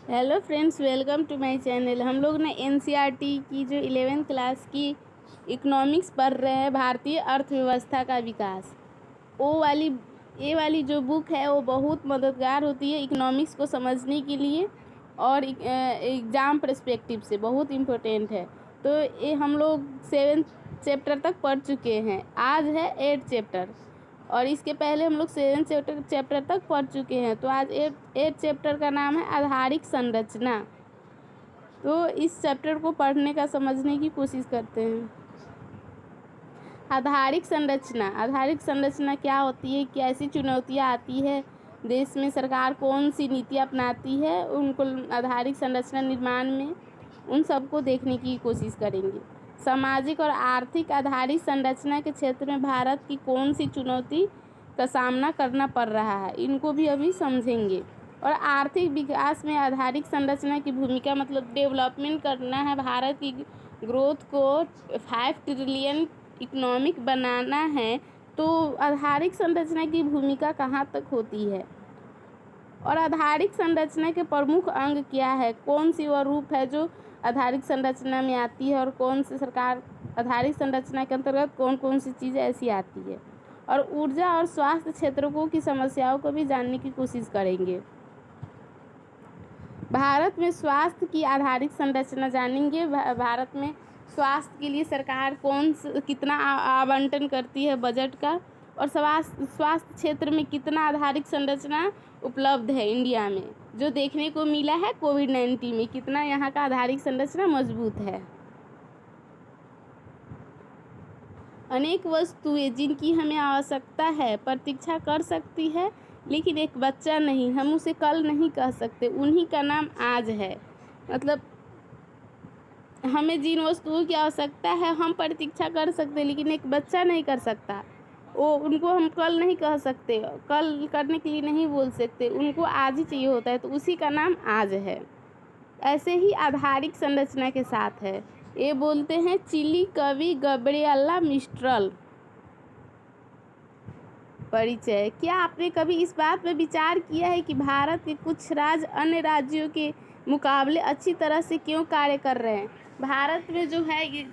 Hello friends, welcome to my channel. हम लोग ने एनसीईआरटी की जो 11th क्लास की इकोनॉमिक्स पढ़ रहे हैं, भारतीय अर्थव्यवस्था का विकास। ये वाली जो बुक है वो बहुत मददगार होती है इकोनॉमिक्स को समझने के लिए और एग्ज़ाम पर्सपेक्टिव से बहुत इम्पोर्टेंट है। तो ये हम लोग 7th चैप्टर तक पढ़ चुके हैं, आज है 8th चैप्टर और इसके पहले हम लोग 7th चैप्टर तक पढ़ चुके हैं। तो आज 8th चैप्टर का नाम है आधारिक संरचना। तो इस चैप्टर को पढ़ने का समझने की कोशिश करते हैं। आधारिक संरचना क्या होती है, कैसी चुनौतियाँ आती है, देश में सरकार कौन सी नीति अपनाती है उनको आधारिक संरचना निर्माण में, उन सबको देखने की कोशिश करेंगे। सामाजिक और आर्थिक आधारित संरचना के क्षेत्र में भारत की कौन सी चुनौती का सामना करना पड़ रहा है, इनको भी अभी समझेंगे। और आर्थिक विकास में आधारिक संरचना की भूमिका, मतलब डेवलपमेंट करना है, भारत की ग्रोथ को 5 ट्रिलियन इकोनॉमिक बनाना है, तो आधारिक संरचना की भूमिका कहाँ तक होती है और आधारिक संरचना के प्रमुख अंग क्या है, कौन सी वह रूप है जो आधारिक संरचना में आती है और कौन सी सरकार आधारिक संरचना के अंतर्गत कौन कौन सी चीज़ें ऐसी आती है। और ऊर्जा और स्वास्थ्य क्षेत्रों की समस्याओं को भी जानने की कोशिश करेंगे। भारत में स्वास्थ्य की आधारिक संरचना जानेंगे। भारत में स्वास्थ्य के लिए सरकार कितना आवंटन करती है बजट का, और स्वास्थ्य क्षेत्र में कितना आधारिक संरचना उपलब्ध है इंडिया में, जो देखने को मिला है कोविड-19 में, कितना यहाँ का आधारिक संरचना मजबूत है। अनेक वस्तुएं जिनकी हमें आवश्यकता है प्रतीक्षा कर सकती है, लेकिन एक बच्चा नहीं, हम उसे कल नहीं कह सकते, उन्हीं का नाम आज है। मतलब हमें जिन वस्तुओं की आवश्यकता है हम प्रतीक्षा कर सकते, लेकिन एक बच्चा नहीं कर सकता। उनको हम कल नहीं कह सकते, कल करने के लिए नहीं बोल सकते, उनको आज ही चाहिए होता है, तो उसी का नाम आज है। ऐसे ही आधारिक संरचना के साथ है। ये बोलते हैं चिली कवि गब्रिएला मिस्ट्रल। परिचय। क्या आपने कभी इस बात पर विचार किया है कि भारत के कुछ राज्य अन्य राज्यों के मुकाबले अच्छी तरह से क्यों कार्य कर रहे हैं? भारत में जो है ये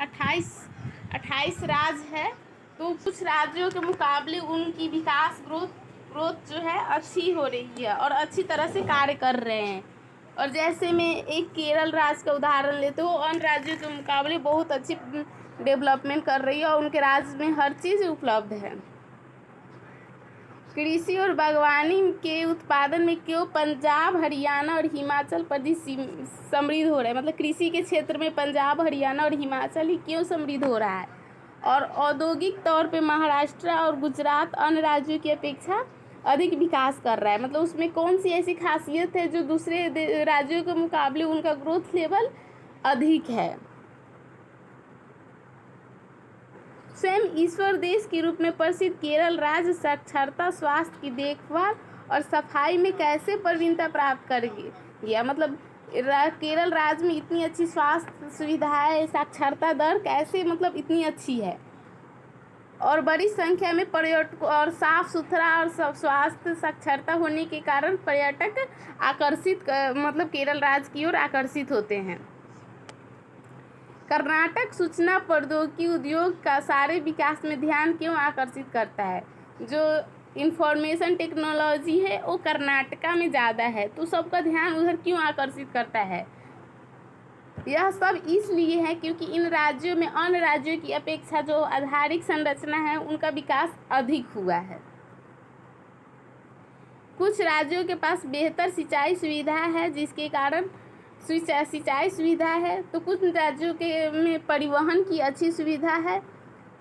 28 राज्य है, तो कुछ राज्यों के मुकाबले उनकी विकास ग्रोथ जो है अच्छी हो रही है और अच्छी तरह से कार्य कर रहे हैं। और जैसे मैं एक केरल राज्य का उदाहरण लेते हो, अन्य राज्यों के मुकाबले बहुत अच्छी डेवलपमेंट कर रही है और उनके राज्य में हर चीज़ उपलब्ध है। कृषि और बागवानी के उत्पादन में क्यों पंजाब, हरियाणा और हिमाचल प्रदेश समृद्ध हो रहा है? मतलब कृषि के क्षेत्र में पंजाब, हरियाणा और हिमाचल ही क्यों समृद्ध हो रहा है? और औद्योगिक तौर पे महाराष्ट्र और गुजरात अन्य राज्यों की अपेक्षा अधिक विकास कर रहा है। मतलब उसमें कौन सी ऐसी खासियत है जो दूसरे राज्यों के मुकाबले उनका ग्रोथ लेवल अधिक है? स्वयं ईश्वर देश के रूप में प्रसिद्ध केरल राज्य साक्षरता, स्वास्थ्य की देखभाल और सफाई में कैसे प्रवीणता प्राप्त कर गया? मतलब केरल राज्य में इतनी अच्छी स्वास्थ्य सुविधाएं, साक्षरता दर कैसे मतलब इतनी अच्छी है, और बड़ी संख्या में पर्यटक और साफ सुथरा और स्वास्थ्य साक्षरता होने के कारण पर्यटक मतलब केरल राज्य की ओर आकर्षित होते हैं। कर्नाटक सूचना प्रौद्योगिकी उद्योग का सारे विकास में ध्यान क्यों आकर्षित करता है? जो इंफॉर्मेशन टेक्नोलॉजी है वो कर्नाटका में ज़्यादा है, तो सबका ध्यान उधर क्यों आकर्षित करता है? यह सब इसलिए है क्योंकि इन राज्यों में अन्य राज्यों की अपेक्षा जो आधारिक संरचना है उनका विकास अधिक हुआ है। कुछ राज्यों के पास बेहतर सिंचाई सुविधा है, जिसके कारण सिंचाई सुविधा है, तो कुछ राज्यों के में परिवहन की अच्छी सुविधा है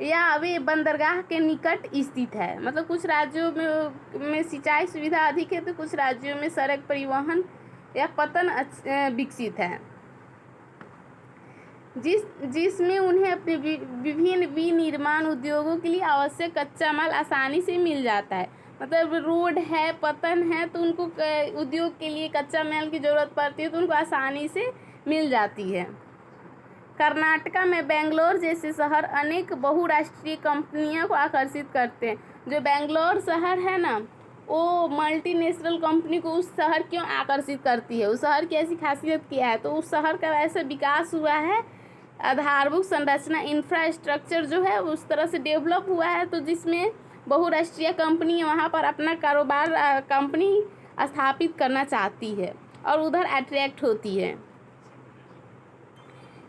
या वे बंदरगाह के निकट स्थित है। मतलब कुछ राज्यों में सिंचाई सुविधा अधिक है, तो कुछ राज्यों में सड़क परिवहन या पतन विकसित है, जिसमें उन्हें अपने विभिन्न विनिर्माण उद्योगों के लिए आवश्यक कच्चा माल आसानी से मिल जाता है। मतलब रोड है, पतन है, तो उनको उद्योग के लिए कच्चा माल की ज़रूरत पड़ती है, तो उनको आसानी से मिल जाती है। कर्नाटका में बेंगलोर जैसे शहर अनेक बहुराष्ट्रीय कंपनियों को आकर्षित करते हैं। जो बेंगलोर शहर है ना, वो मल्टीनेशनल कंपनी को उस शहर क्यों आकर्षित करती है, उस शहर की ऐसी खासियत क्या है। तो उस शहर का ऐसा विकास हुआ है, आधारभूत संरचना इंफ्रास्ट्रक्चर जो है उस तरह से डेवलप हुआ है, तो जिसमें बहुराष्ट्रीय कंपनी वहाँ पर अपना कारोबार कंपनी स्थापित करना चाहती है और उधर अट्रैक्ट होती है,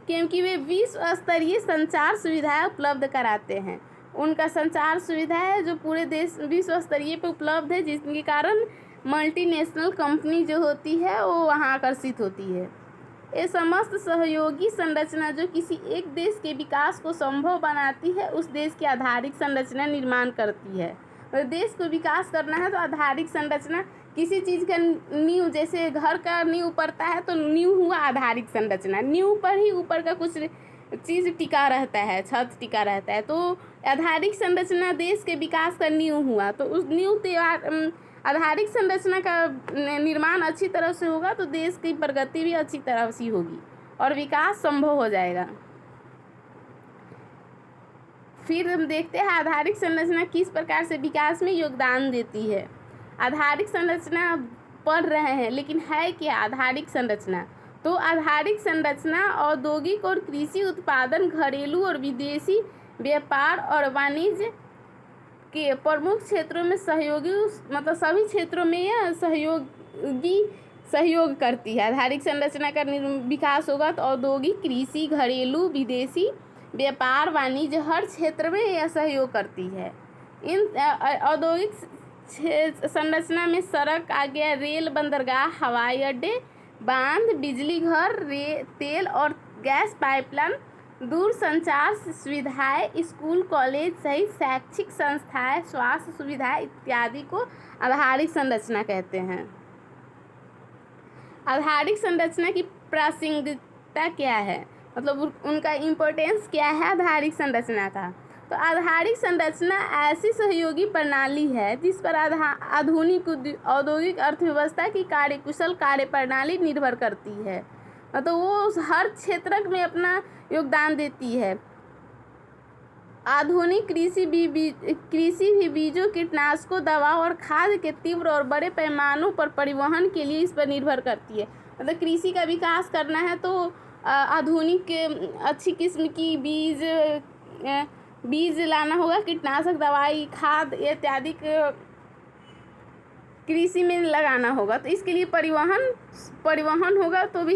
क्योंकि वे विश्व स्तरीय संचार सुविधाएं उपलब्ध कराते हैं। उनका संचार सुविधा है जो पूरे देश विश्व स्तरीय पे उपलब्ध है, जिसके कारण मल्टीनेशनल कंपनी जो होती है वो वहाँ आकर्षित होती है। ये समस्त सहयोगी संरचना जो किसी एक देश के विकास को संभव बनाती है, उस देश की आधारिक संरचना निर्माण करती है। और देश को विकास करना है तो आधारिक संरचना, किसी चीज़ का नींव, जैसे घर का नींव पड़ता है तो नींव हुआ आधारिक संरचना, नींव पर ही ऊपर का कुछ चीज़ टिका रहता है, छत टिका रहता है। तो आधारिक संरचना देश के विकास का नींव हुआ, तो उस नींव आधारिक संरचना का निर्माण अच्छी तरह से होगा तो देश की प्रगति भी अच्छी तरह से होगी और विकास संभव हो जाएगा। फिर हम देखते हैं आधारिक संरचना किस प्रकार से विकास में योगदान देती है। आधारिक संरचना पढ़ रहे हैं, लेकिन है क्या आधारिक संरचना? तो आधारिक संरचना औद्योगिक और कृषि उत्पादन, घरेलू और विदेशी व्यापार और वाणिज्य के प्रमुख क्षेत्रों में सहयोगी, मतलब सभी क्षेत्रों में यह सहयोग करती है। आधारिक संरचना का विकास होगा तो औद्योगिक, कृषि, घरेलू, विदेशी व्यापार, वाणिज्य हर क्षेत्र में यह सहयोग करती है। इन औद्योगिक संरचना में सड़क आ गया, रेल, बंदरगाह, हवाई अड्डे, बांध, बिजली घर, तेल और गैस पाइपलाइन, दूर संचार सुविधाएं, स्कूल, कॉलेज सहित शैक्षिक संस्थाएं, स्वास्थ्य सुविधाएं इत्यादि को आधारिक संरचना कहते हैं। आधारिक संरचना की प्रासंगिकता क्या है, मतलब उनका इम्पोर्टेंस क्या है आधारिक संरचना का? तो आधारिक संरचना ऐसी सहयोगी प्रणाली है जिस पर आधुनिक औद्योगिक अर्थव्यवस्था की कार्यकुशल कार्यप्रणाली निर्भर करती है। तो वो हर क्षेत्र में अपना योगदान देती है। आधुनिक कृषि भी बीजों, कीटनाशकों, दवा और खाद के तीव्र और बड़े पैमानों पर परिवहन के लिए इस पर निर्भर करती है। मतलब कृषि का विकास करना है तो आधुनिक अच्छी किस्म की बीज लाना होगा, कीटनाशक, दवाई, खाद इत्यादि कृषि में लगाना होगा। तो इसके लिए परिवहन होगा तो भी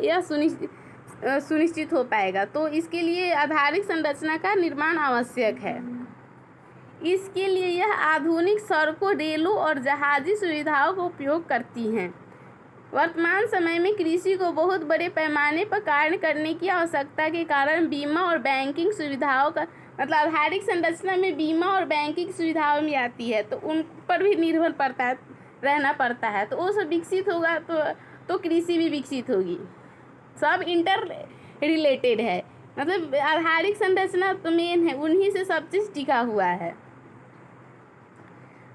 यह सुनिश्चित हो पाएगा। तो इसके लिए आधारिक संरचना का निर्माण आवश्यक है। इसके लिए यह आधुनिक सड़कों, रेलों और जहाजी सुविधाओं का उपयोग करती हैं। वर्तमान समय में कृषि को बहुत बड़े पैमाने पर कार्य करने की आवश्यकता के कारण बीमा और बैंकिंग सुविधाओं का, मतलब आधारिक संरचना में बीमा और बैंकिंग सुविधाओं में आती है, तो उन पर भी निर्भर रहना पड़ता है। तो वो सब विकसित होगा तो कृषि भी विकसित होगी। सब इंटर रिलेटेड है, मतलब आधारिक संरचना तो मेन है, उन्हीं से सब चीज़ टिका हुआ है।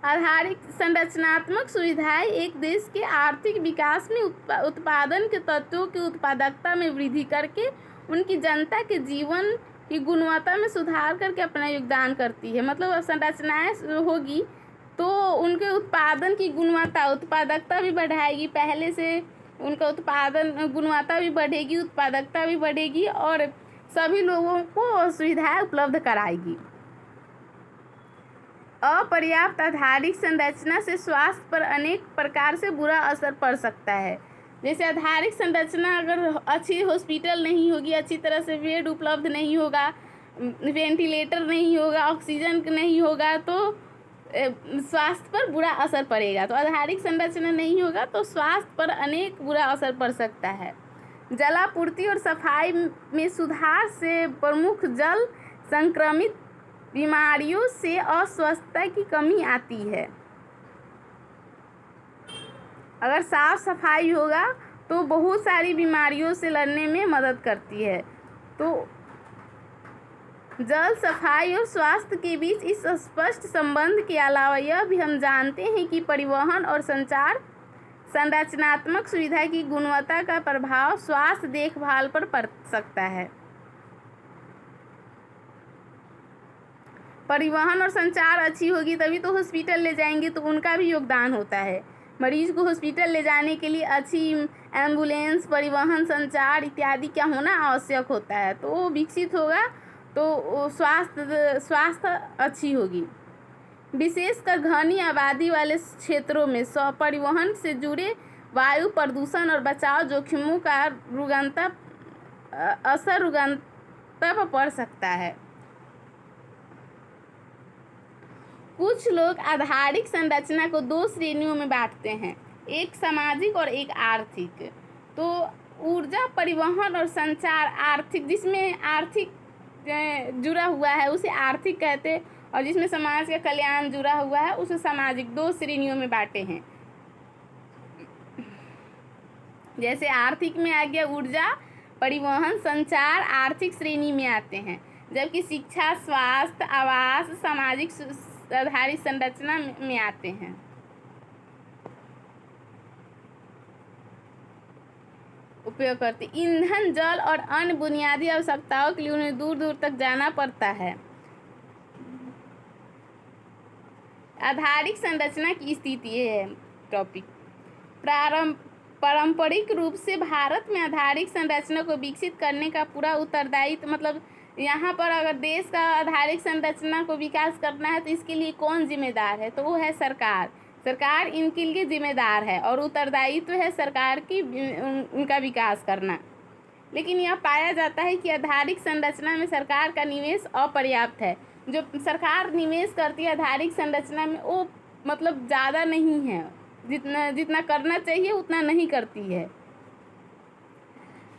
आधारिक संरचनात्मक सुविधाएं एक देश के आर्थिक विकास में उत्पादन के तत्वों की उत्पादकता में वृद्धि करके उनकी जनता के जीवन की गुणवत्ता में सुधार करके अपना योगदान करती है। मतलब संरचनाएं होगी तो उनके उत्पादन की उत्पादकता भी बढ़ाएगी, पहले से उनका उत्पादन गुणवत्ता भी बढ़ेगी, उत्पादकता भी बढ़ेगी और सभी लोगों को सुविधाएं उपलब्ध कराएगी। अपर्याप्त आधारिक संरचना से स्वास्थ्य पर अनेक प्रकार से बुरा असर पड़ सकता है। जैसे आधारिक संरचना अगर अच्छी हॉस्पिटल नहीं होगी, अच्छी तरह से बेड उपलब्ध नहीं होगा, वेंटिलेटर नहीं होगा, ऑक्सीजन नहीं होगा, तो स्वास्थ्य पर बुरा असर पड़ेगा। तो आधारिक संरचना नहीं होगा तो स्वास्थ्य पर अनेक बुरा असर पड़ सकता है। जलापूर्ति और सफाई में सुधार से प्रमुख जल संक्रमित बीमारियों से अस्वस्थता की कमी आती है। अगर साफ सफाई होगा तो बहुत सारी बीमारियों से लड़ने में मदद करती है। तो जल, सफाई और स्वास्थ्य के बीच इस स्पष्ट संबंध के अलावा यह भी हम जानते हैं कि परिवहन और संचार संरचनात्मक सुविधा की गुणवत्ता का प्रभाव स्वास्थ्य देखभाल पर पड़ सकता है। परिवहन और संचार अच्छी होगी तभी तो हॉस्पिटल ले जाएंगे, तो उनका भी योगदान होता है। मरीज को हॉस्पिटल ले जाने के लिए अच्छी एम्बुलेंस, परिवहन, संचार इत्यादि क्या होना आवश्यक होता है। तो वो विकसित होगा तो स्वास्थ्य अच्छी होगी। विशेषकर घनी आबादी वाले क्षेत्रों में परिवहन से जुड़े वायु प्रदूषण और बचाव जोखिमों का असर रुग्णता पर पड़ सकता है। कुछ लोग आधारिक संरचना को दो श्रेणियों में बांटते हैं, एक सामाजिक और एक आर्थिक। तो ऊर्जा, परिवहन और संचार आर्थिक, जिसमें आर्थिक जुड़ा हुआ है उसे आर्थिक कहते हैं, और जिसमें समाज का कल्याण जुड़ा हुआ है उसे सामाजिक, दो श्रेणियों में बांटे हैं। जैसे आर्थिक में आ गया ऊर्जा, परिवहन, संचार आर्थिक श्रेणी में आते हैं, जबकि शिक्षा, स्वास्थ्य, आवास सामाजिक आधारित संरचना में आते हैं। उपयोग करते ईंधन, जल और अन्य बुनियादी आवश्यकताओं के लिए उन्हें दूर दूर तक जाना पड़ता है। आधारिक संरचना की स्थिति है टॉपिक। पारंपरिक रूप से भारत में आधारिक संरचना को विकसित करने का पूरा उत्तरदायित्व, मतलब यहाँ पर अगर देश का आधारिक संरचना को विकास करना है तो इसके लिए कौन जिम्मेदार है, तो वो है सरकार। सरकार इनके लिए जिम्मेदार है और उत्तरदायित्व है सरकार की उनका विकास करना। लेकिन यह पाया जाता है कि आधारिक संरचना में सरकार का निवेश अपर्याप्त है। जो सरकार निवेश करती है आधारिक संरचना में वो मतलब ज़्यादा नहीं है, जितना करना चाहिए उतना नहीं करती है।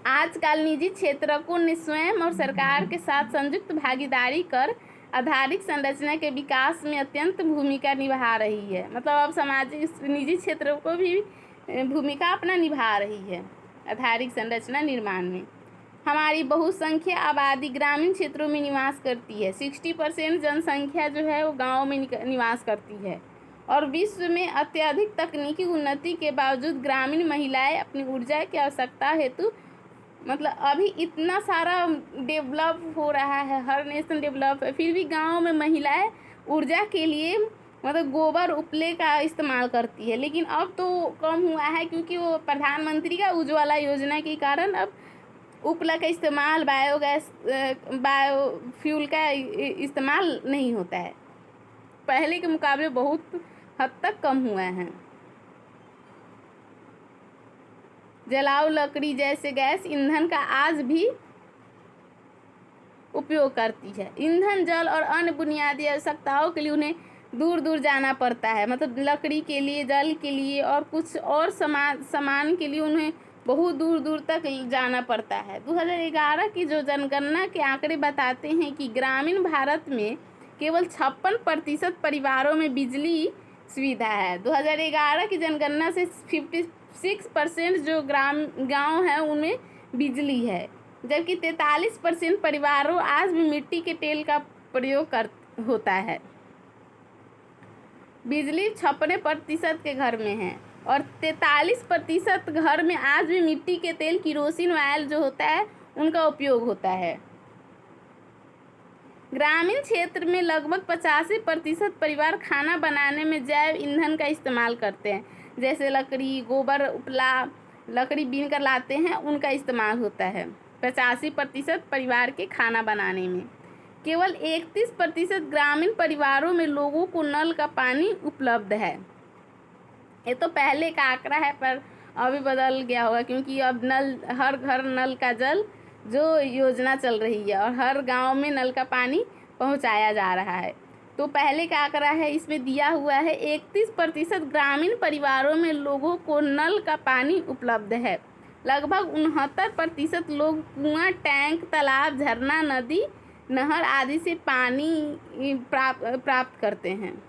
आजकल निजी क्षेत्रों ने स्वयं और सरकार के साथ संयुक्त भागीदारी कर आधारिक संरचना के विकास में अत्यंत भूमिका निभा रही है। मतलब अब सामाजिक निजी क्षेत्रों को भी भूमिका अपना निभा रही है आधारिक संरचना निर्माण में। हमारी बहुसंख्यक आबादी ग्रामीण क्षेत्रों में निवास करती है। 60% जनसंख्या जो है वो गाँव में निवास करती है, और विश्व में अत्यधिक तकनीकी उन्नति के बावजूद ग्रामीण महिलाएं अपनी ऊर्जा की आवश्यकता हेतु, मतलब अभी इतना सारा डेवलप हो रहा है, हर नेशन डेवलप है, फिर भी गांव में महिलाएं ऊर्जा के लिए मतलब गोबर उपले का इस्तेमाल करती है। लेकिन अब तो कम हुआ है क्योंकि वो प्रधानमंत्री का उज्ज्वला योजना के कारण अब उपला का इस्तेमाल, बायोगैस, बायोफ्यूल का इस्तेमाल नहीं होता है। पहले के मुकाबले बहुत हद तक कम हुआ है। जलाऊ लकड़ी जैसे गैस ईंधन का आज भी उपयोग करती है। ईंधन, जल और अन्य बुनियादी आवश्यकताओं के लिए उन्हें दूर दूर जाना पड़ता है। मतलब लकड़ी के लिए, जल के लिए और कुछ और सामान के लिए उन्हें बहुत दूर दूर तक जाना पड़ता है। 2011 की जो जनगणना के आंकड़े बताते हैं कि ग्रामीण भारत में केवल 56% परिवारों में बिजली सुविधा है। 2011 की जनगणना से 56% जो गांव है उनमें बिजली है, जबकि 43% परिवारों आज भी मिट्टी के तेल का प्रयोग होता है। बिजली 56% के घर में है और 43% घर में आज भी मिट्टी के तेल, किरोसिन ऑयल जो होता है उनका उपयोग होता है। ग्रामीण क्षेत्र में लगभग 85% परिवार खाना बनाने में जैव ईंधन का इस्तेमाल करते हैं, जैसे लकड़ी, गोबर, उपला, लकड़ी बीन कर लाते हैं, उनका इस्तेमाल होता है 85% परिवार के खाना बनाने में। केवल 31% ग्रामीण परिवारों में लोगों को नल का पानी उपलब्ध है। ये तो पहले का आंकड़ा है पर अभी बदल गया होगा, क्योंकि अब नल, हर घर नल का जल जो योजना चल रही है और हर गांव में नल का पानी पहुंचाया जा रहा है। तो पहले का आंकड़ा है, इसमें दिया हुआ है 31% ग्रामीण परिवारों में लोगों को नल का पानी उपलब्ध है। लगभग 69% लोग कुआं, टैंक, तालाब, झरना, नदी, नहर आदि से पानी प्राप्त करते हैं।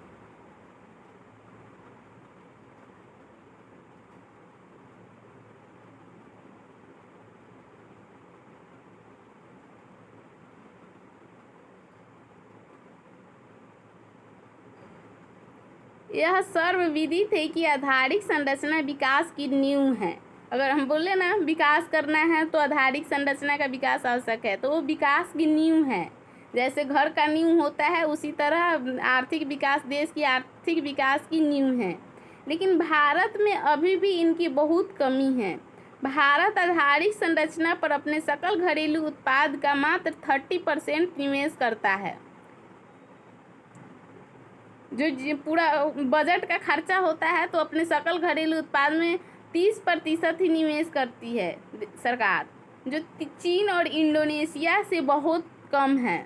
यह सर्वविदित है कि आधारिक संरचना विकास की नींव है। अगर हम बोले ना विकास करना है तो आधारिक संरचना का विकास आवश्यक है, तो वो विकास की नींव है। जैसे घर का नींव होता है, उसी तरह आर्थिक विकास देश की आर्थिक विकास की नींव है। लेकिन भारत में अभी भी इनकी बहुत कमी है। भारत आधारिक संरचना पर अपने सकल घरेलू उत्पाद का मात्र 30% निवेश करता है। जो पूरा बजट का खर्चा होता है तो अपने सकल घरेलू उत्पाद में 30% ही निवेश करती है सरकार, जो चीन और इंडोनेशिया से बहुत कम है।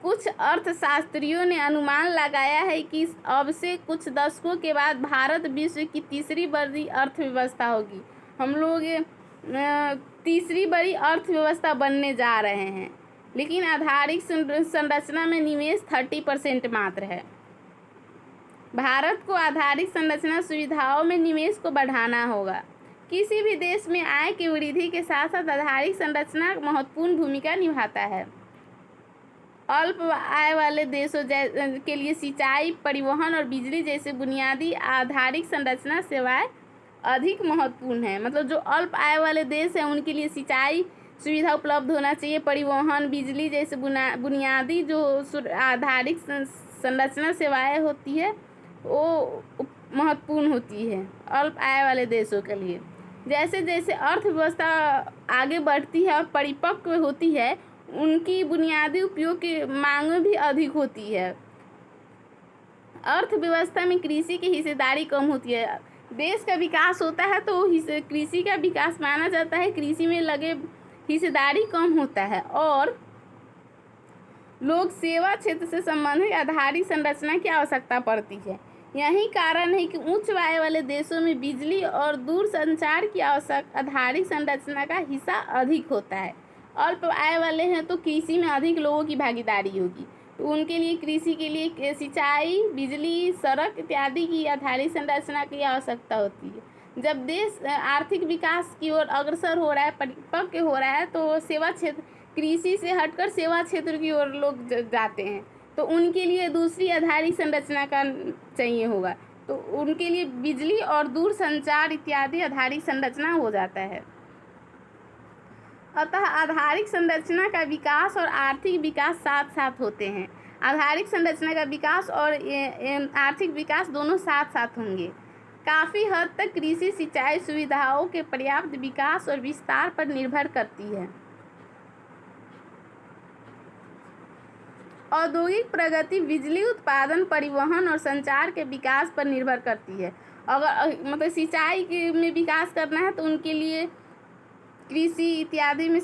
कुछ अर्थशास्त्रियों ने अनुमान लगाया है कि अब से कुछ दशकों के बाद भारत विश्व की तीसरी बड़ी अर्थव्यवस्था होगी। हम लोग तीसरी बड़ी अर्थव्यवस्था बनने जा रहे हैं, लेकिन आधारिक संरचना में निवेश 30% मात्र है। भारत को आधारिक संरचना सुविधाओं में निवेश को बढ़ाना होगा। किसी भी देश में आय की वृद्धि के साथ साथ आधारिक संरचना महत्वपूर्ण भूमिका निभाता है। अल्प आय वाले देशों के लिए सिंचाई, परिवहन और बिजली जैसे बुनियादी आधारिक संरचना सेवाएं अधिक महत्वपूर्ण है। मतलब जो अल्प आय वाले देश हैं उनके लिए सिंचाई सुविधा उपलब्ध होना चाहिए, परिवहन, बिजली जैसे बुनियादी जो आधारिक संरचना सेवाएं होती है वो महत्वपूर्ण होती है अल्प आय वाले देशों के लिए। जैसे जैसे अर्थव्यवस्था आगे बढ़ती है और परिपक्व होती है, उनकी बुनियादी उपयोग की मांग भी अधिक होती है। अर्थव्यवस्था में कृषि की हिस्सेदारी कम होती है। देश का विकास होता है तो कृषि का विकास माना जाता है, कृषि में लगे हिस्सेदारी कम होता है और लोग सेवा क्षेत्र से संबंधित आधारिक संरचना की आवश्यकता पड़ती है। यही कारण है कि उच्च आय वाले देशों में बिजली और दूरसंचार की आवश्यक आधारिक संरचना का हिस्सा अधिक होता है। अल्प आय वाले हैं तो कृषि में अधिक लोगों की भागीदारी होगी, तो उनके लिए कृषि के लिए सिंचाई, बिजली, सड़क इत्यादि की आधारिक संरचना की आवश्यकता होती है। जब देश आर्थिक विकास की ओर अग्रसर हो रहा है, परिपक्व हो रहा है, तो सेवा क्षेत्र, कृषि से हटकर सेवा क्षेत्र की ओर लोग जाते हैं, तो उनके लिए दूसरी आधारिक संरचना का चाहिए होगा, तो उनके लिए बिजली और दूरसंचार इत्यादि आधारिक संरचना हो जाता है। अतः आधारिक संरचना का विकास और आर्थिक विकास साथ साथ होते हैं। आधारिक संरचना का विकास और आर्थिक विकास दोनों साथ साथ होंगे। काफ़ी हद तक कृषि सिंचाई सुविधाओं के पर्याप्त विकास और विस्तार पर निर्भर करती है। औद्योगिक प्रगति बिजली उत्पादन, परिवहन और संचार के विकास पर निर्भर करती है। अगर मतलब सिंचाई में विकास करना है तो उनके लिए कृषि इत्यादि में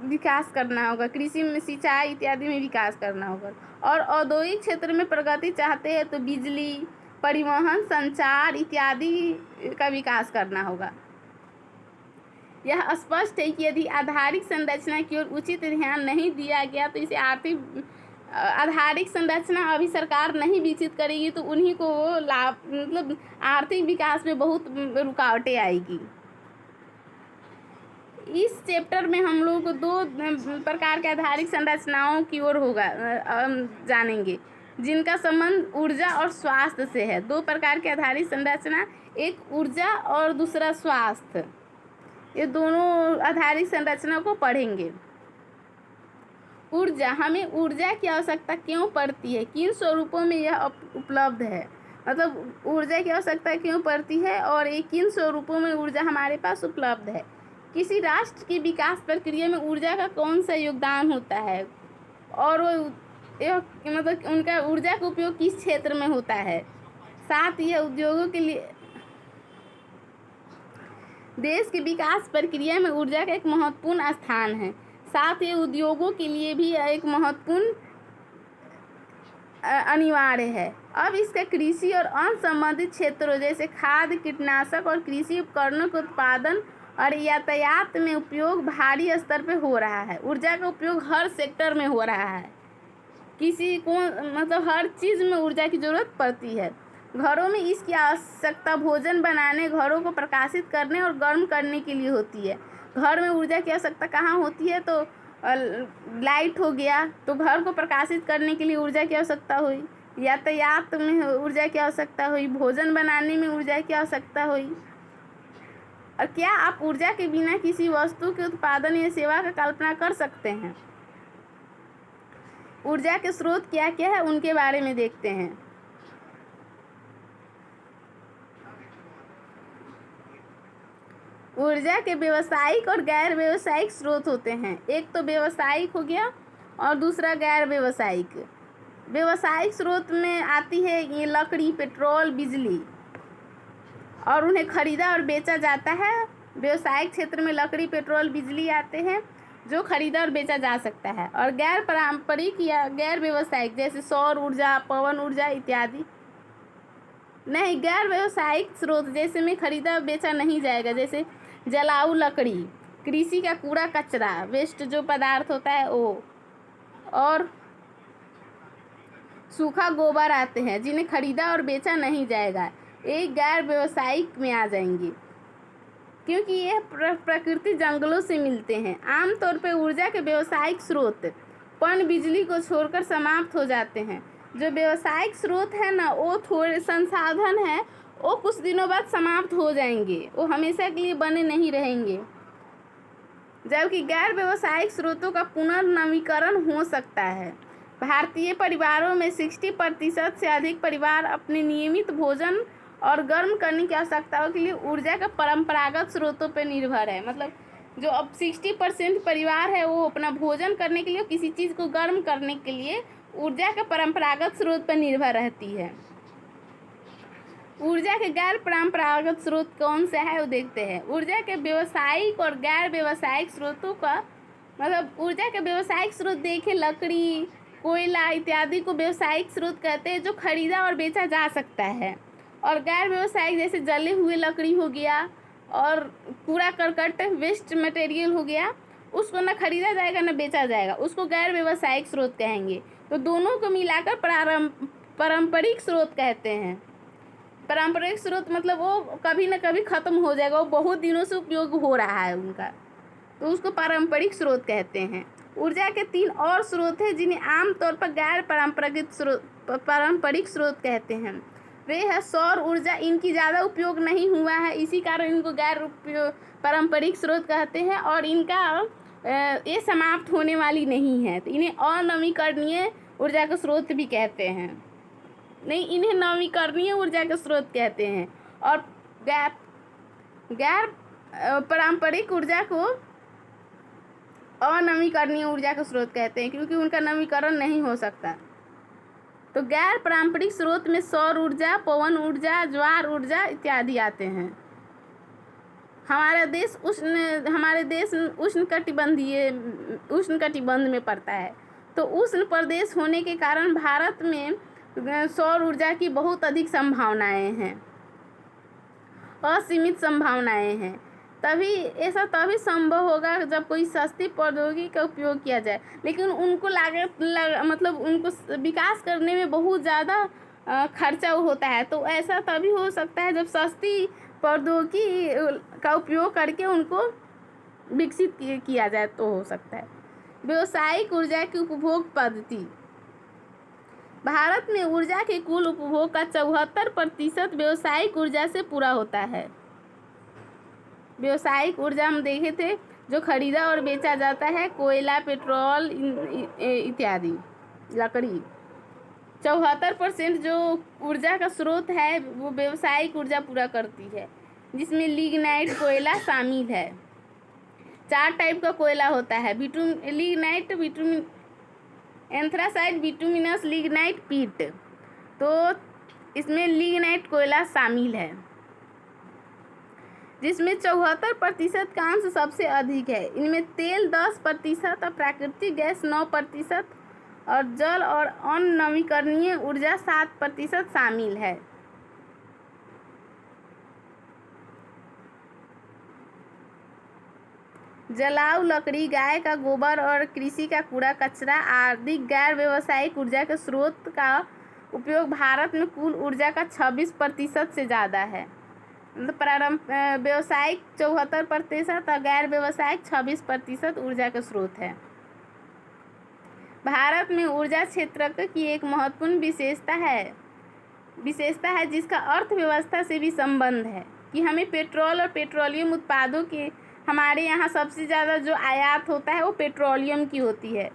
विकास करना होगा, कृषि में सिंचाई इत्यादि में विकास करना होगा। और औद्योगिक क्षेत्र में प्रगति चाहते हैं तो बिजली, परिवहन, संचार इत्यादि का विकास करना होगा। यह स्पष्ट है कि यदि आधारिक संरचना की ओर उचित ध्यान नहीं दिया गया तो इसे आधारिक संरचना अभी सरकार नहीं विकसित करेगी तो उन्हीं को लाभ मतलब आर्थिक विकास में बहुत रुकावटें आएगी। इस चैप्टर में हम लोग 2 प्रकार के आधारिक संरचनाओं की ओर होगा जानेंगे, जिनका संबंध ऊर्जा और स्वास्थ्य से है। 2 प्रकार के आधारिक संरचना, एक ऊर्जा और दूसरा स्वास्थ्य, ये दोनों आधारिक संरचना को पढ़ेंगे। ऊर्जा, हमें ऊर्जा की आवश्यकता क्यों पड़ती है, किन स्वरूपों में यह उपलब्ध है, मतलब ऊर्जा की आवश्यकता क्यों पड़ती है और ये किन स्वरूपों में ऊर्जा हमारे पास उपलब्ध है। किसी राष्ट्र की विकास प्रक्रिया में ऊर्जा का कौन सा योगदान होता है और वो मतलब उनका ऊर्जा का उपयोग किस क्षेत्र में होता है। साथ ही उद्योगों के लिए देश की विकास प्रक्रिया में ऊर्जा का एक महत्वपूर्ण स्थान है। साथ ही उद्योगों के लिए भी एक महत्वपूर्ण अनिवार्य है। अब इसका कृषि और अन्य संबंधित क्षेत्रों जैसे खाद्य, कीटनाशक और कृषि उपकरणों के उत्पादन और यातायात में उपयोग भारी स्तर पर हो रहा है। ऊर्जा का उपयोग हर सेक्टर में हो रहा है, किसी को मतलब हर चीज़ में ऊर्जा की ज़रूरत पड़ती है। घरों में इसकी आवश्यकता भोजन बनाने, घरों को प्रकाशित करने और गर्म करने के लिए होती है। घर में ऊर्जा की आवश्यकता कहाँ होती है, तो लाइट हो गया तो घर को प्रकाशित करने के लिए ऊर्जा की आवश्यकता हुई, यातायात में ऊर्जा की आवश्यकता हुई, भोजन बनाने में ऊर्जा की आवश्यकता हुई। और क्या आप ऊर्जा के बिना किसी वस्तु के उत्पादन या सेवा का कल्पना कर सकते हैं। ऊर्जा के स्रोत क्या क्या है उनके बारे में देखते हैं। ऊर्जा के व्यावसायिक और गैर व्यावसायिक स्रोत होते हैं। एक तो व्यावसायिक हो गया और दूसरा गैर व्यावसायिक। व्यावसायिक स्रोत में आती है ये लकड़ी, पेट्रोल, बिजली, और उन्हें खरीदा और बेचा जाता है। व्यावसायिक क्षेत्र में लकड़ी, पेट्रोल, बिजली आते हैं जो खरीदा और बेचा जा सकता है। और गैर पारंपरिक या गैर व्यावसायिक जैसे सौर ऊर्जा, पवन ऊर्जा इत्यादि नहीं। गैर व्यावसायिक स्रोत जैसे में खरीदा बेचा नहीं जाएगा, जैसे जलाऊ लकड़ी, कृषि का कूड़ा कचरा, वेस्ट जो पदार्थ होता है वो, और सूखा गोबर आते हैं जिन्हें खरीदा और बेचा नहीं जाएगा, एक गैर व्यावसायिक में आ जाएंगे क्योंकि ये प्रकृति जंगलों से मिलते हैं। आमतौर पर ऊर्जा के व्यावसायिक स्रोत पन बिजली को छोड़कर समाप्त हो जाते हैं। जो व्यावसायिक स्रोत है ना, वो थोड़े संसाधन है, वो कुछ दिनों बाद समाप्त हो जाएंगे, वो हमेशा के लिए बने नहीं रहेंगे। जबकि गैर व्यावसायिक स्रोतों का पुनर्नवीकरण हो सकता है। भारतीय परिवारों में 60% से अधिक परिवार अपने नियमित भोजन और गर्म करने की आवश्यकताओं के लिए ऊर्जा का परंपरागत स्रोतों पर निर्भर है। मतलब जो अब 60% परिवार है वो अपना भोजन करने के लिए, किसी चीज़ को गर्म करने के लिए ऊर्जा के परंपरागत स्रोत पर निर्भर रहती है। ऊर्जा के गैर परंपरागत स्रोत कौन सा है वो देखते हैं। ऊर्जा के व्यावसायिक और गैर व्यावसायिक स्रोतों का मतलब ऊर्जा के व्यावसायिक स्रोत देखें, लकड़ी, कोयला इत्यादि को व्यावसायिक स्रोत कहते हैं जो खरीदा और बेचा जा सकता है। और गैर व्यावसायिक जैसे जले हुए लकड़ी हो गया और कूड़ा करकट, वेस्ट मटेरियल हो गया, उसको ना खरीदा जाएगा ना बेचा जाएगा, उसको गैर व्यावसायिक स्रोत कहेंगे। तो दोनों को मिलाकर पारंपरिक स्रोत कहते हैं। पारंपरिक स्रोत मतलब वो कभी ना कभी ख़त्म हो जाएगा, वो बहुत दिनों से उपयोग हो रहा है उनका, तो उसको पारंपरिक स्रोत कहते हैं। ऊर्जा के 3 और स्रोत हैं जिन्हें आमतौर पर गैर पारंपरिक स्रोत कहते हैं। वे है सौर ऊर्जा, इनकी ज़्यादा उपयोग नहीं हुआ है, इसी कारण इनको गैर पारंपरिक स्रोत कहते हैं। और इनका ये समाप्त होने वाली नहीं है, तो इन्हें अनवीकरणीय ऊर्जा का स्रोत भी कहते हैं। नहीं, इन्हें नवीकरणीय ऊर्जा का स्रोत कहते हैं। और गैर पारंपरिक ऊर्जा को अनवीकरणीय ऊर्जा का स्रोत कहते हैं क्योंकि उनका नवीकरण नहीं हो सकता। तो गैर पारंपरिक स्रोत में सौर ऊर्जा, पवन ऊर्जा, ज्वार ऊर्जा इत्यादि आते हैं। हमारे देश उष्ण कटिबंध में पड़ता है, तो उष्ण प्रदेश होने के कारण भारत में सौर ऊर्जा की बहुत अधिक संभावनाएं हैं, असीमित संभावनाएं हैं। ऐसा तभी संभव होगा जब कोई सस्ती प्रौद्योगिकी का उपयोग किया जाए, लेकिन उनको मतलब उनको विकास करने में बहुत ज़्यादा खर्चा होता है। तो ऐसा तभी हो सकता है जब सस्ती प्रौद्योगिकी का उपयोग करके उनको विकसित किया जाए तो हो सकता है। व्यावसायिक ऊर्जा की उपभोग पद्धति। भारत में ऊर्जा के कुल उपभोग का 74% व्यावसायिक ऊर्जा से पूरा होता है। व्यावसायिक ऊर्जा हम देखे थे जो खरीदा और बेचा जाता है, कोयला, पेट्रोल इत्यादि, लकड़ी। 74% जो ऊर्जा का स्रोत है वो व्यावसायिक ऊर्जा पूरा करती है, जिसमें लिग्नाइट कोयला शामिल है। 4 टाइप का कोयला होता है, लिग्नाइट, एंथ्रासाइट, बिटुमिनस, लिग्नाइट, पीट। तो इसमें लिग्नाइट कोयला शामिल है जिसमें 74% का अंश सबसे अधिक है। इनमें तेल 10% और प्राकृतिक गैस 9% और जल और अनवीकरणीय ऊर्जा 7% शामिल है। जलाऊ लकड़ी, गाय का गोबर और कृषि का कूड़ा कचरा आदि गैर व्यावसायिक ऊर्जा के स्रोत का उपयोग भारत में कुल ऊर्जा का 26% से ज़्यादा है। व्यावसायिक 74% और गैर व्यावसायिक 26% ऊर्जा का स्रोत है। भारत में ऊर्जा क्षेत्र की एक महत्वपूर्ण विशेषता है जिसका अर्थव्यवस्था से भी संबंध है कि हमें पेट्रोल और पेट्रोलियम उत्पादों के हमारे यहाँ सबसे ज़्यादा जो आयात होता है वो पेट्रोलियम की होती है।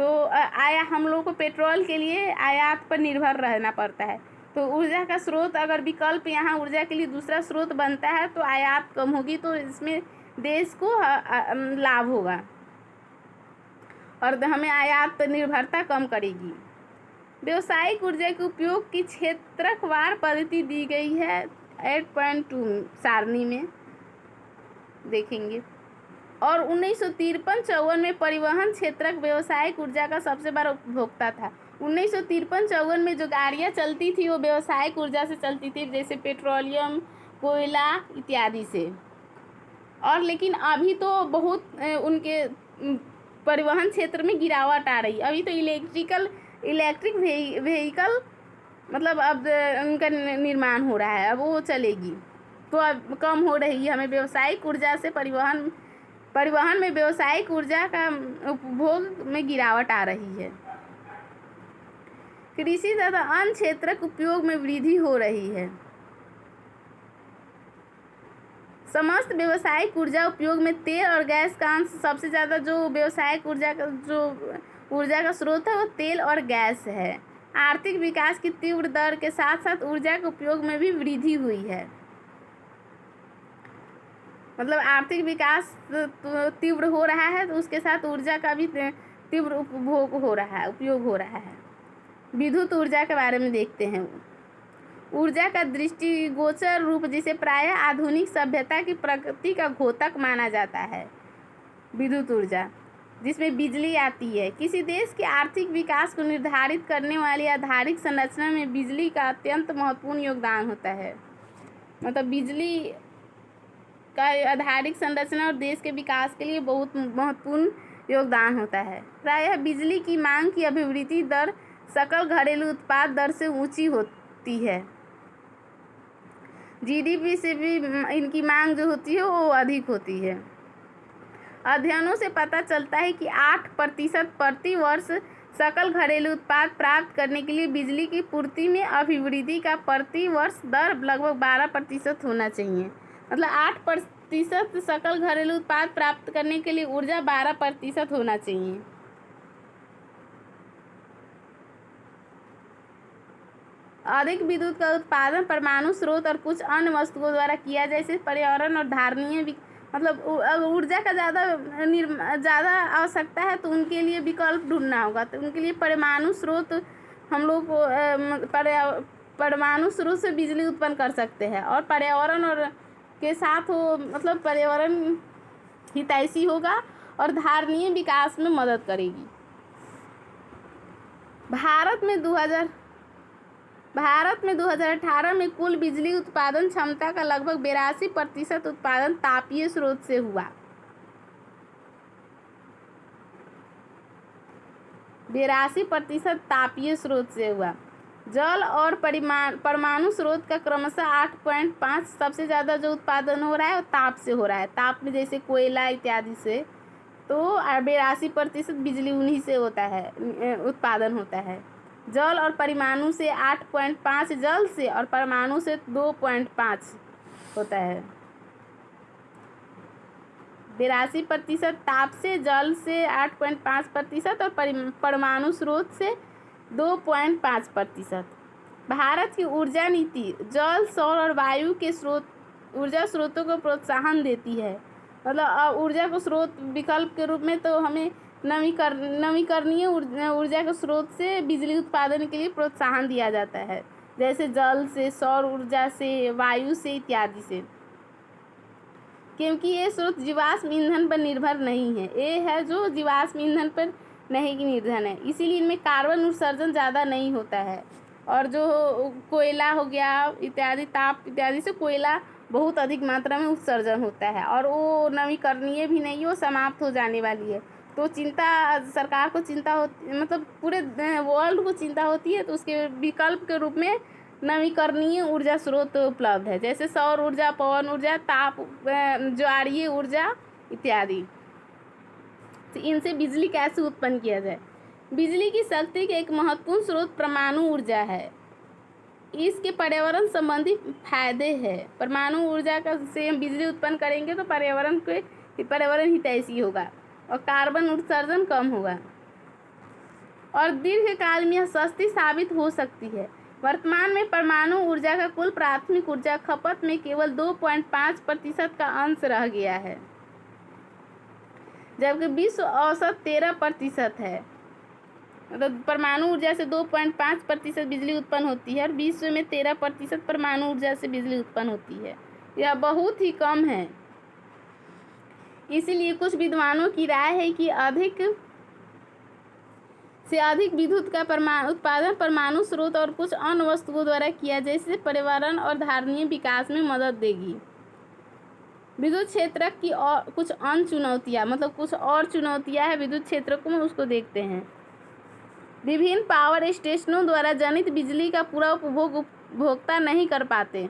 तो आया हम लोग को पेट्रोल के लिए आयात पर निर्भर रहना पड़ता है। तो ऊर्जा का स्रोत अगर विकल्प यहाँ ऊर्जा के लिए दूसरा स्रोत बनता है तो आयात कम होगी, तो इसमें देश को लाभ होगा और हमें आयात पर निर्भरता कम करेगी। व्यावसायिक ऊर्जा के उपयोग की क्षेत्रवार पद्धति दी गई है 8.2 सारणी में देखेंगे। और 1953-54 में परिवहन क्षेत्रक व्यावसायिक ऊर्जा का सबसे बड़ा उपभोक्ता था। 1953-54 में जो गाड़ियाँ चलती थी वो व्यावसायिक ऊर्जा से चलती थी, जैसे पेट्रोलियम, कोयला इत्यादि से। और लेकिन अभी तो बहुत उनके परिवहन क्षेत्र में गिरावट आ रही है। अभी तो इलेक्ट्रिक व्हीकल मतलब अब उनका निर्माण हो रहा है, अब वो चलेगी, तो अब कम हो रही है। हमें व्यावसायिक ऊर्जा से परिवहन में व्यावसायिक ऊर्जा का उपभोग में गिरावट आ रही है। कृषि तथा अन्य क्षेत्रक उपयोग में वृद्धि हो रही है। समस्त व्यावसायिक ऊर्जा उपयोग में तेल और गैस का अंश सबसे ज़्यादा, जो व्यावसायिक ऊर्जा का स्रोत है वो तेल और गैस है। आर्थिक विकास की तीव्र दर के साथ साथ ऊर्जा के उपयोग में भी वृद्धि हुई है। मतलब आर्थिक विकास तीव्र हो रहा है तो उसके साथ ऊर्जा का भी तीव्र उपभोग हो रहा है, उपयोग हो रहा है। विद्युत ऊर्जा के बारे में देखते हैं। ऊर्जा का दृष्टिगोचर रूप जिसे प्रायः आधुनिक सभ्यता की प्रगति का घोतक माना जाता है। विद्युत ऊर्जा जिसमें बिजली आती है। किसी देश के आर्थिक विकास को निर्धारित करने वाली आधारिक संरचना में बिजली का अत्यंत महत्वपूर्ण योगदान होता है। मतलब बिजली का आधारिक संरचना और देश के विकास के लिए बहुत महत्वपूर्ण योगदान होता है। प्रायः बिजली की मांग की अभिवृद्धि दर सकल घरेलू उत्पाद दर से ऊंची होती है। जीडीपी से भी इनकी मांग जो होती है वो अधिक होती है। अध्ययनों से पता चलता है कि 8% प्रति वर्ष सकल घरेलू उत्पाद प्राप्त करने के लिए बिजली की पूर्ति में अभिवृद्धि का प्रति वर्ष दर लगभग 12% होना चाहिए। मतलब 8% सकल घरेलू उत्पाद प्राप्त करने के लिए ऊर्जा 12% होना चाहिए। अधिक विद्युत का उत्पादन परमाणु स्रोत और कुछ अन्य वस्तुओं द्वारा किया जाए, जैसे पर्यावरण और धारणीय मतलब ऊर्जा का ज़्यादा आवश्यकता है तो उनके लिए विकल्प ढूंढना होगा। तो उनके लिए परमाणु स्रोत हम लोग परमाणु स्रोत से बिजली उत्पन्न कर सकते हैं और पर्यावरण और के साथ हो मतलब पर्यावरण हितैषी होगा और धारणीय विकास में मदद करेगी। भारत में 2018 में कुल बिजली उत्पादन क्षमता का लगभग 82% उत्पादन तापीय स्रोत से हुआ। 82% तापीय स्रोत से हुआ। जल और परमाणु स्रोत का क्रमशः 8.5 सबसे ज़्यादा जो उत्पादन हो रहा है वो ताप से हो रहा है। ताप में जैसे कोयला इत्यादि से, तो 82% बिजली उन्हीं से होता है, उत्पादन होता है। जल और परमाणु से 8.5 जल से और परमाणु से 2.5 होता है। 82% ताप से, जल से 8.5% और परमाणु स्रोत से 2.5%। भारत की ऊर्जा नीति जल, सौर और वायु के ऊर्जा स्रोतों को प्रोत्साहन देती है। मतलब ऊर्जा को स्रोत विकल्प के रूप में तो हमें नवीकरणीय ऊर्जा के स्रोत से बिजली उत्पादन के लिए प्रोत्साहन दिया जाता है, जैसे जल से, सौर ऊर्जा से, वायु से इत्यादि से, क्योंकि ये स्रोत जीवाश्म ईंधन पर निर्भर नहीं है। ये है जो जीवाश्म ईंधन पर नहीं की निर्भर है, इसीलिए इनमें कार्बन उत्सर्जन ज़्यादा नहीं होता है। और जो कोयला हो गया इत्यादि, ताप इत्यादि से कोयला बहुत अधिक मात्रा में उत्सर्जन होता है और वो नवीकरणीय भी नहीं, वो समाप्त हो जाने वाली है। तो सरकार को चिंता होती, मतलब पूरे वर्ल्ड को चिंता होती है, तो उसके विकल्प के रूप में नवीकरणीय ऊर्जा स्रोत उपलब्ध है, जैसे सौर ऊर्जा, पवन ऊर्जा, ताप, ज्वारीय ऊर्जा इत्यादि। तो इनसे बिजली कैसे उत्पन्न किया जाए? बिजली की शक्ति के एक महत्वपूर्ण स्रोत परमाणु ऊर्जा है। इसके पर्यावरण संबंधी फायदे हैं। परमाणु ऊर्जा का से हम बिजली उत्पन्न करेंगे तो पर्यावरण हितैषी होगा और कार्बन उत्सर्जन कम होगा। और दीर्घकाल में यह सस्ती साबित हो सकती है। वर्तमान में परमाणु ऊर्जा का कुल प्राथमिक ऊर्जा खपत में केवल 2.5% का अंश रह गया है, जबकि विश्व औसत 13% है। मतलब परमाणु ऊर्जा से 2.5% बिजली उत्पन्न होती है और विश्व में 13% परमाणु ऊर्जा से बिजली उत्पन्न होती है। यह बहुत ही कम है। इसीलिए कुछ विद्वानों की राय है कि अधिक से अधिक विद्युत का उत्पादन परमाणु स्रोत और कुछ अन्य वस्तुओं द्वारा किया जाए, जिससे पर्यावरण और धारणीय विकास में मदद देगी। विद्युत क्षेत्र की और कुछ अन्य चुनौतियाँ, मतलब कुछ और चुनौतियाँ है विद्युत क्षेत्र को, उसको देखते हैं। विभिन्न पावर स्टेशनों द्वारा जनित बिजली का पूरा उपभोग उपभोक्ता नहीं कर पाते।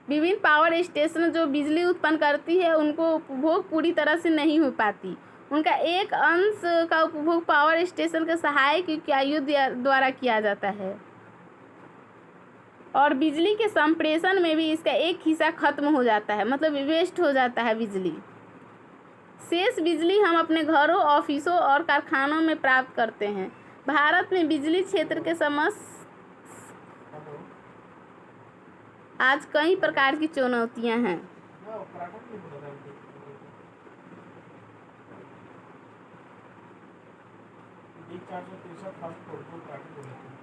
विभिन्न पावर स्टेशन जो बिजली उत्पन्न करती है उनको उपभोग पूरी तरह से नहीं हो पाती। उनका एक अंश का उपभोग पावर स्टेशन के सहायक इकाइयों द्वारा किया जाता है और बिजली के संप्रेषण में भी इसका एक हिस्सा खत्म हो जाता है, मतलब वेस्ट हो जाता है बिजली। शेष बिजली हम अपने घरों, ऑफिसों और कारखानों में प्राप्त करते हैं। भारत में बिजली क्षेत्र के समस्या आज कई प्रकार की चुनौतियां हैं।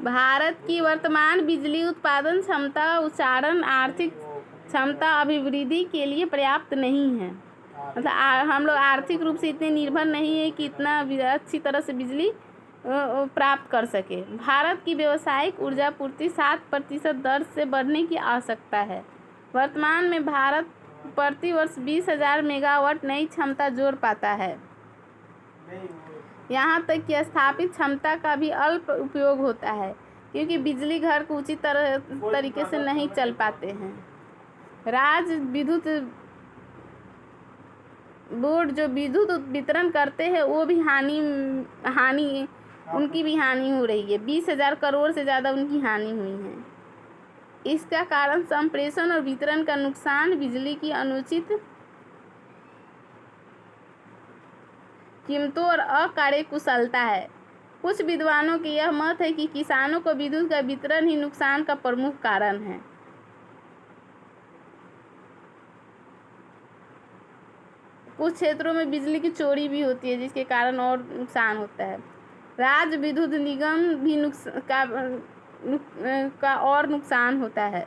भारत की वर्तमान बिजली उत्पादन क्षमता उच्चारण आर्थिक क्षमता अभिवृद्धि के लिए पर्याप्त नहीं है। मतलब हम लोग आर्थिक रूप से इतने निर्भर नहीं है कि इतना अच्छी तरह से बिजली प्राप्त कर सके। भारत की व्यावसायिक ऊर्जा पूर्ति 7% दर से बढ़ने की आवश्यकता है। वर्तमान में भारत प्रति वर्ष 20,000 मेगावाट नई क्षमता जोड़ पाता है। यहाँ तक कि स्थापित क्षमता का भी अल्प उपयोग होता है, क्योंकि बिजली घर को उचित तरीके से नहीं चल पाते हैं। राज्य विद्युत बोर्ड जो विद्युत वितरण करते हैं वो भी उनकी भी हानि हो रही है। 20,000 करोड़ से ज़्यादा उनकी हानि हुई है। इसका कारण संप्रेषण और वितरण का नुकसान, बिजली की अनुचित कीमतों और अकार्यकुशलता है। कुछ विद्वानों की यह मत है कि किसानों को विद्युत का वितरण ही नुकसान का प्रमुख कारण है। कुछ क्षेत्रों में बिजली की चोरी भी होती है, जिसके कारण और नुकसान होता है। राज्य विद्युत निगम भी का और नुकसान होता है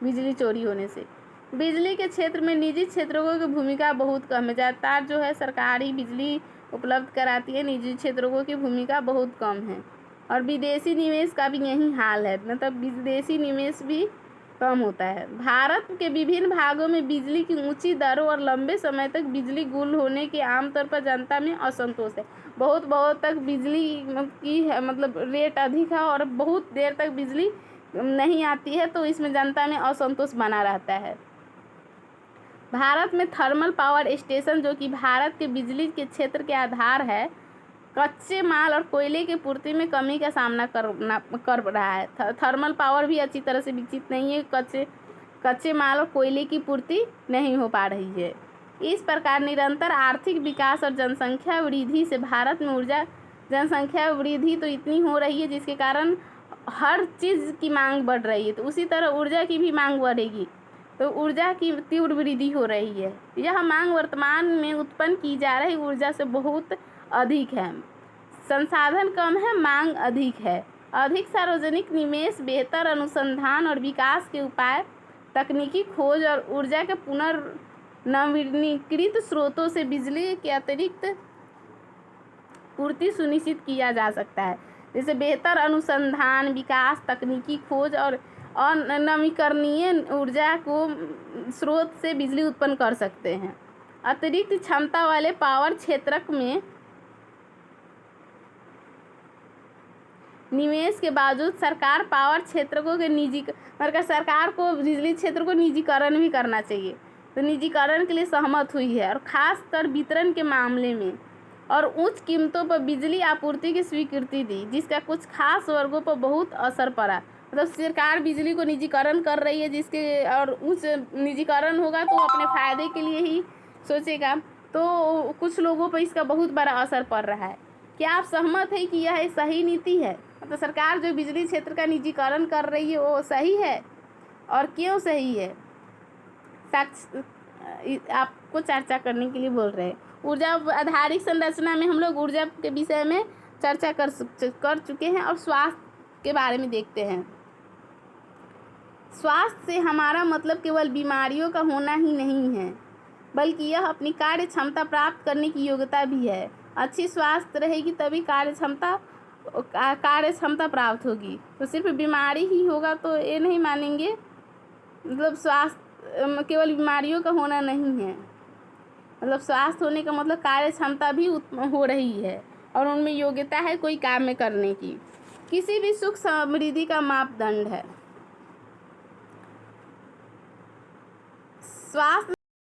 बिजली चोरी होने से। बिजली के क्षेत्र में निजी क्षेत्रों की भूमिका बहुत कम है। ज़्यादातर जो है सरकारी बिजली उपलब्ध कराती है, निजी क्षेत्रों की भूमिका बहुत कम है। और विदेशी निवेश का भी यही हाल है, मतलब विदेशी निवेश भी कम होता है। भारत के विभिन्न भागों में बिजली की ऊंची दरों और लंबे समय तक बिजली गुल होने के आमतौर पर जनता में असंतोष है। बहुत तक बिजली की है, मतलब रेट अधिक है और बहुत देर तक बिजली नहीं आती है, तो इसमें जनता में असंतोष बना रहता है। भारत में थर्मल पावर स्टेशन, जो कि भारत के बिजली के क्षेत्र के आधार है, कच्चे माल और कोयले की पूर्ति में कमी का सामना कर रहा है। थर्मल पावर भी अच्छी तरह से विकसित नहीं है, कच्चे माल और कोयले की पूर्ति नहीं हो पा रही है। इस प्रकार निरंतर आर्थिक विकास और जनसंख्या वृद्धि से भारत में जनसंख्या वृद्धि तो इतनी हो रही है जिसके कारण हर चीज़ की मांग बढ़ रही है, तो उसी तरह ऊर्जा की भी मांग बढ़ेगी, तो ऊर्जा की तीव्र वृद्धि हो रही है। यह मांग वर्तमान में उत्पन्न की जा रही ऊर्जा से बहुत अधिक है। संसाधन कम है, मांग अधिक है। अधिक सार्वजनिक निवेश, बेहतर अनुसंधान और विकास के उपाय, तकनीकी खोज और ऊर्जा के पुनर्नवीनीकृत स्रोतों से बिजली के अतिरिक्त पूर्ति सुनिश्चित किया जा सकता है। जैसे बेहतर अनुसंधान, विकास, तकनीकी खोज और नवीकरणीय ऊर्जा को स्रोत से बिजली उत्पन्न कर सकते हैं। अतिरिक्त क्षमता वाले पावर क्षेत्र में निवेश के बावजूद सरकार पावर क्षेत्रों के सरकार को बिजली क्षेत्र को निजीकरण भी करना चाहिए, तो निजीकरण के लिए सहमत हुई है, और खासकर वितरण के मामले में और उच्च कीमतों पर बिजली आपूर्ति की स्वीकृति दी, जिसका कुछ खास वर्गों पर बहुत असर पड़ा। मतलब सरकार बिजली को निजीकरण कर रही है, जिसके और उच्च निजीकरण होगा तो अपने फ़ायदे के लिए ही सोचेगा, तो कुछ लोगों पर इसका बहुत बड़ा असर पड़ रहा है। क्या आप सहमत हैं कि यह सही नीति है? मतलब सरकार जो बिजली क्षेत्र का निजीकरण कर रही है वो सही है, और क्यों सही है? आपको चर्चा करने के लिए बोल रहे हैं। ऊर्जा आधारित संरचना में हम लोग ऊर्जा के विषय में चर्चा कर चुके हैं। और स्वास्थ्य के बारे में देखते हैं। स्वास्थ्य से हमारा मतलब केवल बीमारियों का होना ही नहीं है, बल्कि यह अपनी कार्य क्षमता प्राप्त करने की योग्यता भी है। अच्छी स्वास्थ्य रहेगी तभी कार्य क्षमता प्राप्त होगी। तो सिर्फ बीमारी ही होगा तो ये नहीं मानेंगे, मतलब स्वास्थ्य केवल बीमारियों का होना नहीं है। मतलब स्वास्थ्य होने का मतलब कार्य क्षमता भी हो रही है और उनमें योग्यता है कोई काम में करने की। किसी भी सुख समृद्धि का मापदंड है स्वास्थ्य।